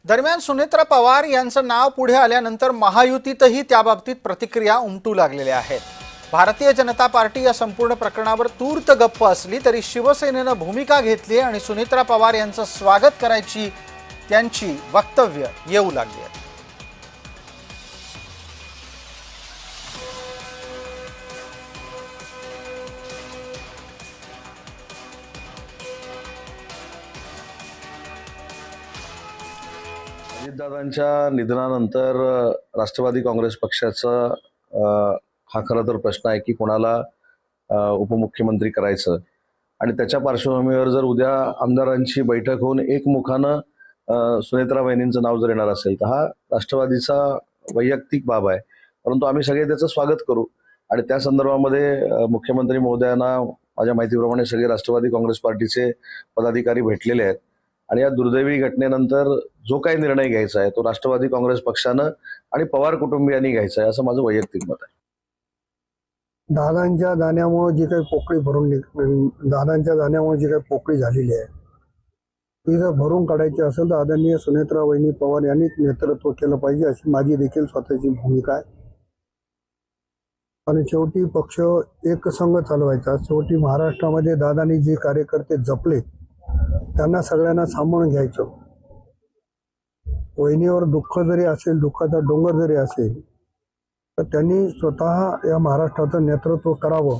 दरम्यान सुनेत्रा पवार यांचं नाव पुढे आल्यानंतर महायुतीतही त्याबाबतीत प्रतिक्रिया उमटू लागलेल्या आहेत। भारतीय जनता पार्टी या संपूर्ण प्रकरणावर तूर्त गप्प असली तरी शिवसेनेनं भूमिका घेतली आणि सुनेत्रा पवार यांचं स्वागत करायची त्यांची वक्तव्य येऊ लागली आहेत। अजितदादांच्या निधनानंतर राष्ट्रवादी काँग्रेस पक्षाचा हा खरं तर प्रश्न आहे की कोणाला उपमुख्यमंत्री करायचं आणि त्याच्या पार्श्वभूमीवर जर उद्या आमदारांची बैठक होऊन एकमुखानं सुनेत्रा वहिनींचं नाव जर येणार असेल तर हा राष्ट्रवादीचा वैयक्तिक बाब आहे, परंतु आम्ही सगळे त्याचं स्वागत करू आणि त्या संदर्भामध्ये मुख्यमंत्री महोदयांना माझ्या माहितीप्रमाणे सगळे राष्ट्रवादी काँग्रेस पार्टीचे पदाधिकारी भेटलेले आहेत आणि या दुर्दैवी घटनेनंतर जो काही निर्णय घ्यायचा आहे तो राष्ट्रवादी काँग्रेस पक्षानं आणि पवार कुटुंबियांनी घ्यायचा आहे असं माझं वैयक्तिक मत आहे। दादांच्या जाण्यामुळे जी काही पोकळी झालेली आहे ती जर भरून काढायची असेल तर आदरणीय सुनेत्रा वहिनी पवार यांनीच नेतृत्व केलं पाहिजे अशी माझी देखील स्वतःची भूमिका आहे। आणि शेवटी पक्ष एक संघ चालवायचा। शेवटी महाराष्ट्रामध्ये दादांनी जे कार्यकर्ते जपले त्यांना सगळ्यांना सांभाळून घ्यायचं। वहिनीवर दुःख जरी असेल, दुःखाचा डोंगर जरी असेल तर त्यांनी स्वतः या महाराष्ट्राचं नेतृत्व करावं